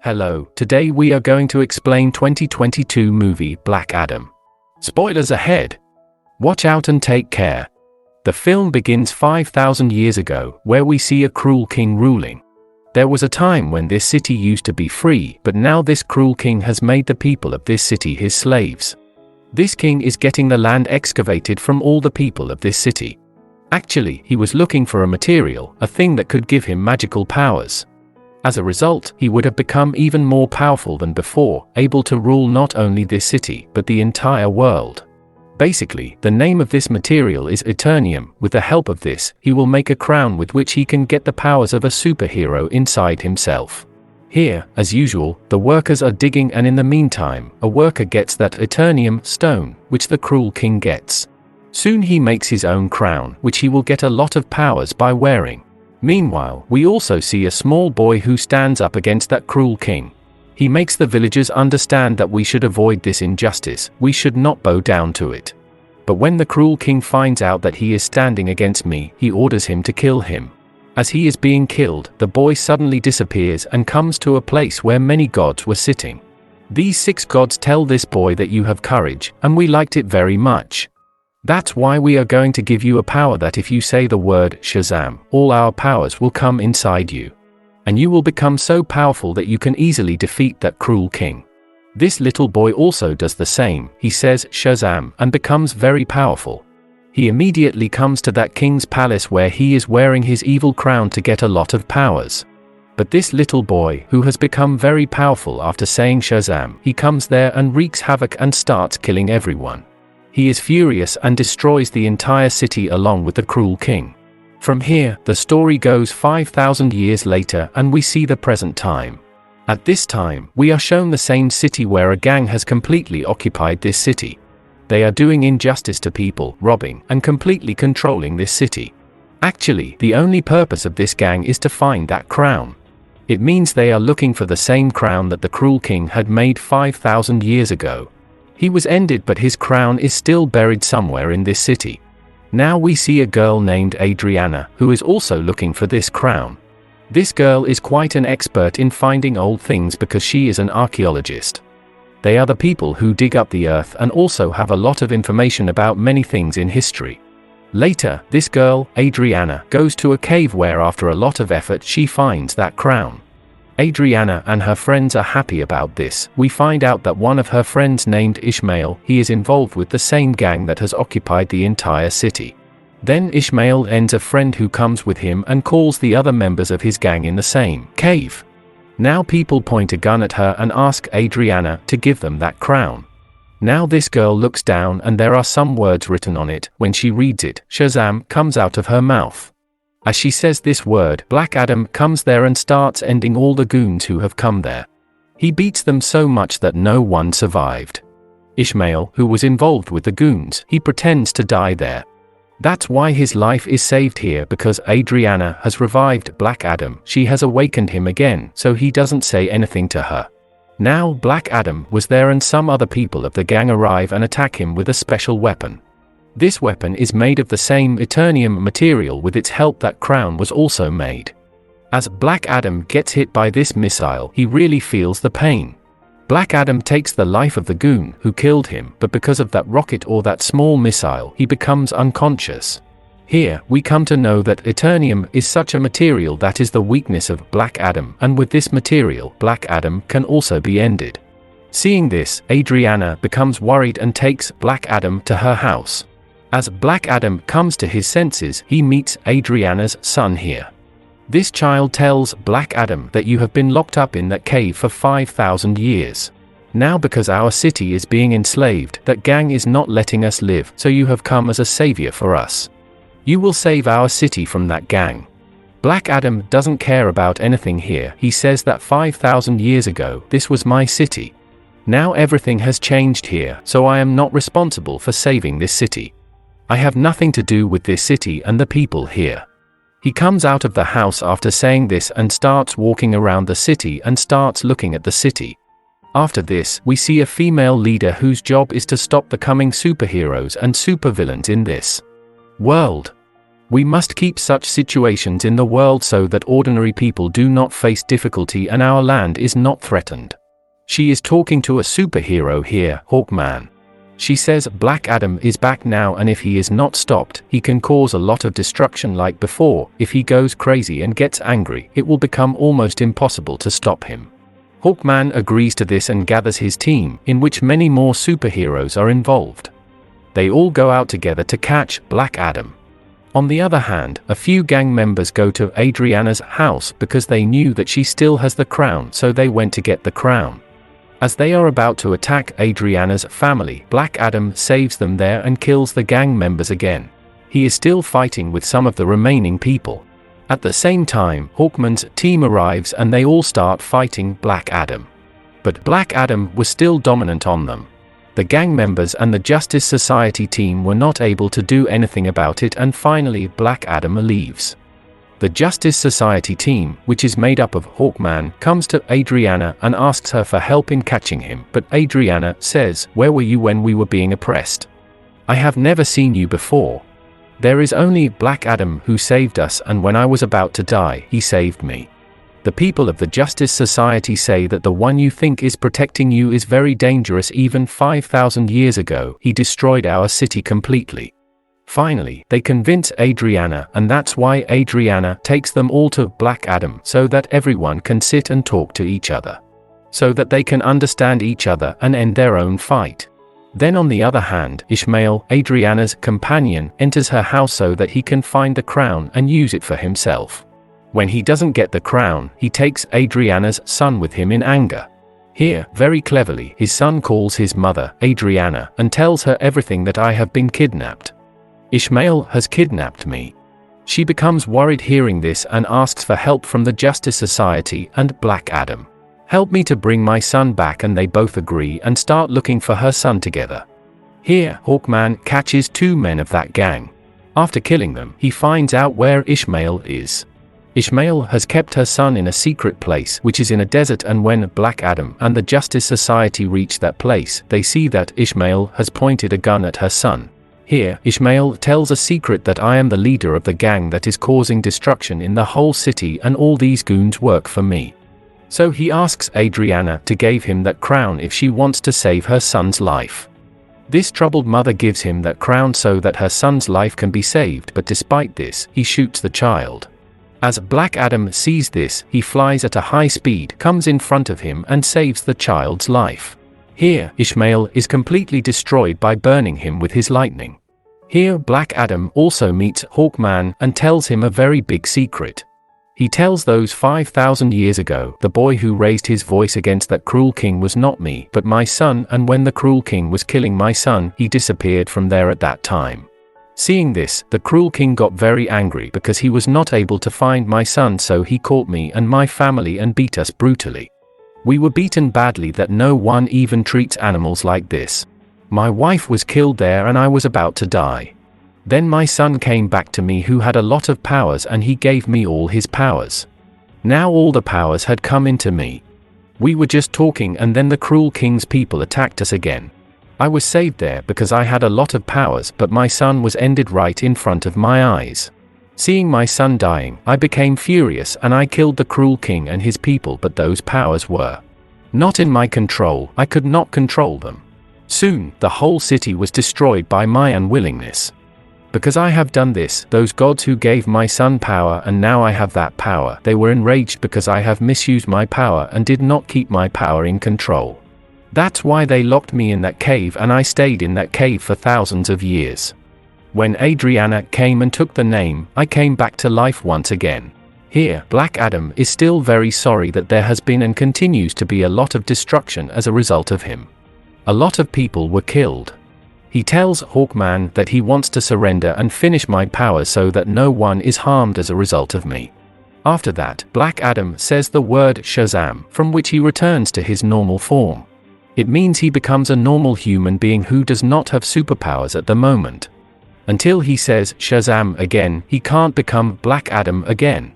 Hello, today we are going to explain 2022 movie Black Adam. Spoilers ahead. Watch out and take care. The film begins 5,000 years ago, where we see a cruel king ruling. There was a time when this city used to be free, but now this cruel king has made the people of this city his slaves. This king is getting the land excavated from all the people of this city. Actually, he was looking for a material, a thing that could give him magical powers. As a result, he would have become even more powerful than before, able to rule not only this city, but the entire world. Basically, the name of this material is Eternium. With the help of this, he will make a crown with which he can get the powers of a superhero inside himself. Here, as usual, the workers are digging, and in the meantime, a worker gets that Eternium stone, which the cruel king gets. Soon he makes his own crown, which he will get a lot of powers by wearing. Meanwhile, we also see a small boy who stands up against that cruel king. He makes the villagers understand that we should avoid this injustice, we should not bow down to it. But when the cruel king finds out that he is standing against me, he orders him to kill him. As he is being killed, the boy suddenly disappears and comes to a place where many gods were sitting. These 6 gods tell this boy that you have courage, and we liked it very much. That's why we are going to give you a power that if you say the word Shazam, all our powers will come inside you. And you will become so powerful that you can easily defeat that cruel king. This little boy also does the same. He says Shazam and becomes very powerful. He immediately comes to that king's palace where he is wearing his evil crown to get a lot of powers. But this little boy, who has become very powerful after saying Shazam, he comes there and wreaks havoc and starts killing everyone. He is furious and destroys the entire city along with the cruel king. From here, the story goes 5,000 years later and we see the present time. At this time, we are shown the same city where a gang has completely occupied this city. They are doing injustice to people, robbing, and completely controlling this city. Actually, the only purpose of this gang is to find that crown. It means they are looking for the same crown that the cruel king had made 5,000 years ago. He was ended, but his crown is still buried somewhere in this city. Now we see a girl named Adriana, who is also looking for this crown. This girl is quite an expert in finding old things because she is an archaeologist. They are the people who dig up the earth and also have a lot of information about many things in history. Later, this girl, Adriana, goes to a cave where after a lot of effort she finds that crown. Adriana and her friends are happy about this. We find out that one of her friends named Ishmael, he is involved with the same gang that has occupied the entire city. Then Ishmael ends a friend who comes with him and calls the other members of his gang in the same cave. Now people point a gun at her and ask Adriana to give them that crown. Now this girl looks down and there are some words written on it. When she reads it, Shazam comes out of her mouth. As she says this word, Black Adam comes there and starts ending all the goons who have come there. He beats them so much that no one survived. Ishmael, who was involved with the goons, he pretends to die there. That's why his life is saved here, because Adriana has revived Black Adam. She has awakened him again, so he doesn't say anything to her. Now Black Adam was there and some other people of the gang arrive and attack him with a special weapon. This weapon is made of the same Eternium material. With its help that crown was also made. As Black Adam gets hit by this missile, he really feels the pain. Black Adam takes the life of the goon who killed him, but because of that rocket or that small missile, he becomes unconscious. Here, we come to know that Eternium is such a material that is the weakness of Black Adam, and with this material, Black Adam can also be ended. Seeing this, Adriana becomes worried and takes Black Adam to her house. As Black Adam comes to his senses, he meets Adriana's son here. This child tells Black Adam that you have been locked up in that cave for 5,000 years. Now because our city is being enslaved, that gang is not letting us live, so you have come as a savior for us. You will save our city from that gang. Black Adam doesn't care about anything here. He says that 5,000 years ago, this was my city. Now everything has changed here, so I am not responsible for saving this city. I have nothing to do with this city and the people here. He comes out of the house after saying this and starts walking around the city and starts looking at the city. After this, we see a female leader whose job is to stop the coming superheroes and supervillains in this world. We must keep such situations in the world so that ordinary people do not face difficulty and our land is not threatened. She is talking to a superhero here, Hawkman. She says Black Adam is back now, and if he is not stopped, he can cause a lot of destruction like before. If he goes crazy and gets angry, it will become almost impossible to stop him. Hawkman agrees to this and gathers his team, in which many more superheroes are involved. They all go out together to catch Black Adam. On the other hand, a few gang members go to Adriana's house because they knew that she still has the crown, so they went to get the crown. As they are about to attack Adriana's family, Black Adam saves them there and kills the gang members again. He is still fighting with some of the remaining people. At the same time, Hawkman's team arrives and they all start fighting Black Adam. But Black Adam was still dominant on them. The gang members and the Justice Society team were not able to do anything about it, and finally Black Adam leaves. The Justice Society team, which is made up of Hawkman, comes to Adriana and asks her for help in catching him, but Adriana says, "Where were you when we were being oppressed? I have never seen you before. There is only Black Adam who saved us, and when I was about to die, he saved me. The people of the Justice Society say that the one you think is protecting you is very dangerous. Even 5,000 years ago, he destroyed our city completely." Finally, they convince Adriana, and that's why Adriana takes them all to Black Adam so that everyone can sit and talk to each other, so that they can understand each other and end their own fight. Then on the other hand, Ishmael, Adriana's companion, enters her house so that he can find the crown and use it for himself. When he doesn't get the crown, he takes Adriana's son with him in anger. Here, very cleverly, his son calls his mother, Adriana, and tells her everything, that I have been kidnapped. Ishmael has kidnapped me. She becomes worried hearing this and asks for help from the Justice Society and Black Adam. "Help me to bring my son back," and they both agree and start looking for her son together. Here, Hawkman catches 2 men of that gang. After killing them, he finds out where Ishmael is. Ishmael has kept her son in a secret place, which is in a desert, and when Black Adam and the Justice Society reach that place, they see that Ishmael has pointed a gun at her son. Here, Ishmael tells a secret, that I am the leader of the gang that is causing destruction in the whole city, and all these goons work for me. So he asks Adriana to give him that crown if she wants to save her son's life. This troubled mother gives him that crown so that her son's life can be saved, but despite this, he shoots the child. As Black Adam sees this, he flies at a high speed, comes in front of him and saves the child's life. Here, Ishmael is completely destroyed by burning him with his lightning. Here, Black Adam also meets Hawkman and tells him a very big secret. He tells those 5,000 years ago, the boy who raised his voice against that cruel king was not me, but my son, and when the cruel king was killing my son, he disappeared from there at that time. Seeing this, the cruel king got very angry because he was not able to find my son, so he caught me and my family and beat us brutally. We were beaten badly that no one even treats animals like this. My wife was killed there and I was about to die. Then my son came back to me who had a lot of powers, and he gave me all his powers. Now all the powers had come into me. We were just talking and then the cruel king's people attacked us again. I was saved there because I had a lot of powers, but my son was ended right in front of my eyes. Seeing my son dying, I became furious and I killed the cruel king and his people, but those powers were not in my control. I could not control them. Soon, the whole city was destroyed by my unwillingness. Because I have done this, those gods who gave my son power and now I have that power, they were enraged because I have misused my power and did not keep my power in control. That's why they locked me in that cave and I stayed in that cave for thousands of years. When Adriana came and took the name, I came back to life once again. Here, Black Adam is still very sorry that there has been and continues to be a lot of destruction as a result of him. A lot of people were killed. He tells Hawkman that he wants to surrender and finish my powers so that no one is harmed as a result of me. After that, Black Adam says the word Shazam, from which he returns to his normal form. It means he becomes a normal human being who does not have superpowers at the moment. Until he says Shazam again, he can't become Black Adam again.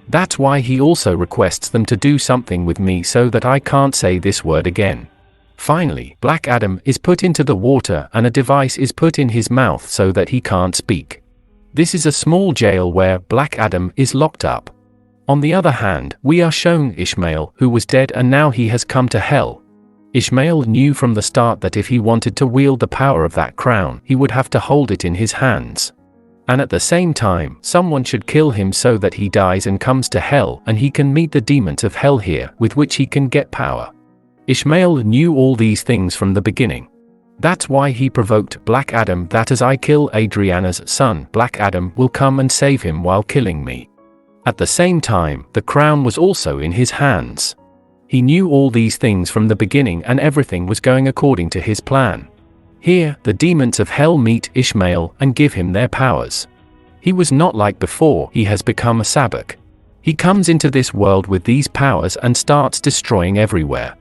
That's why he also requests them to do something with me so that I can't say this word again. Finally, Black Adam is put into the water and a device is put in his mouth so that he can't speak. This is a small jail where Black Adam is locked up. On the other hand, we are shown Ishmael, who was dead and now he has come to hell. Ishmael knew from the start that if he wanted to wield the power of that crown, he would have to hold it in his hands. And at the same time, someone should kill him so that he dies and comes to hell, and he can meet the demons of hell here, with which he can get power. Ishmael knew all these things from the beginning. That's why he provoked Black Adam, that as I kill Adriana's son, Black Adam will come and save him while killing me. At the same time, the crown was also in his hands. He knew all these things from the beginning and everything was going according to his plan. Here, the demons of hell meet Ishmael and give him their powers. He was not like before, he has become a sabbac. He comes into this world with these powers and starts destroying everywhere.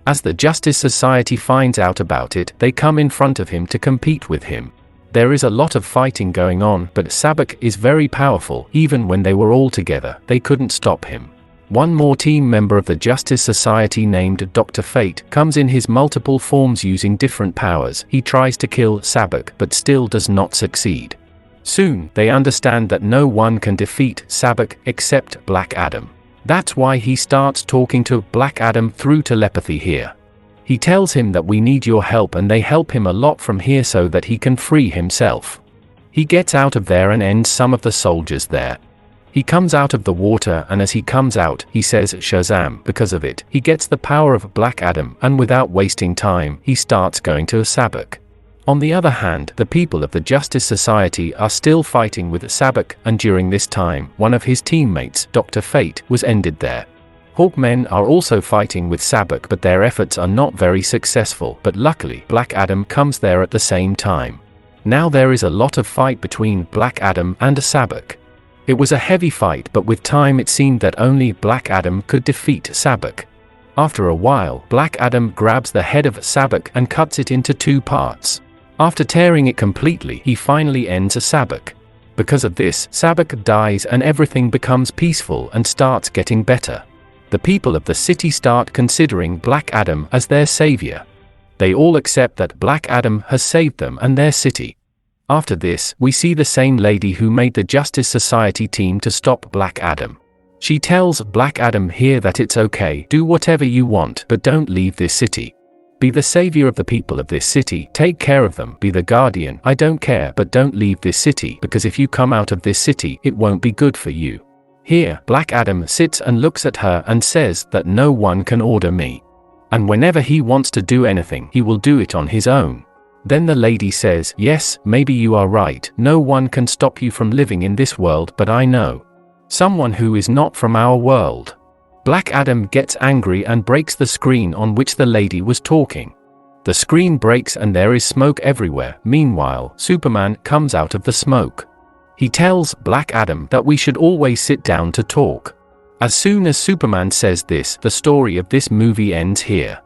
As the Justice Society finds out about it, they come in front of him to compete with him. There is a lot of fighting going on, but Sabbac is very powerful. Even when they were all together, they couldn't stop him. One more team member of the Justice Society named Dr. Fate comes in his multiple forms using different powers. He tries to kill Sabbac but still does not succeed. Soon, they understand that no one can defeat Sabbac except Black Adam. That's why he starts talking to Black Adam through telepathy here. He tells him that we need your help and they help him a lot from here so that he can free himself. He gets out of there and ends some of the soldiers there. He comes out of the water and as he comes out, he says Shazam. Because of it, he gets the power of Black Adam and without wasting time, he starts going to Sabbac. On the other hand, the people of the Justice Society are still fighting with Sabbac, and during this time, one of his teammates, Dr. Fate, was ended there. Hawkmen are also fighting with Sabbac but their efforts are not very successful, but luckily Black Adam comes there at the same time. Now there is a lot of fight between Black Adam and Sabbac. It was a heavy fight but with time it seemed that only Black Adam could defeat Sabbac. After a while, Black Adam grabs the head of Sabbac and cuts it into two parts. After tearing it completely, he finally ends Sabbac. Because of this, Sabbac dies and everything becomes peaceful and starts getting better. The people of the city start considering Black Adam as their savior. They all accept that Black Adam has saved them and their city. After this, we see the same lady who made the Justice Society team to stop Black Adam. She tells Black Adam here that it's okay, do whatever you want, but don't leave this city. Be the savior of the people of this city, take care of them, be the guardian, I don't care, but don't leave this city, because if you come out of this city, it won't be good for you. Here, Black Adam sits and looks at her and says that no one can order me. And whenever he wants to do anything, he will do it on his own. Then the lady says, yes, maybe you are right, no one can stop you from living in this world, but I know someone who is not from our world. Black Adam gets angry and breaks the screen on which the lady was talking. The screen breaks and there is smoke everywhere. Meanwhile, Superman comes out of the smoke. He tells Black Adam that we should always sit down to talk. As soon as Superman says this, the story of this movie ends here.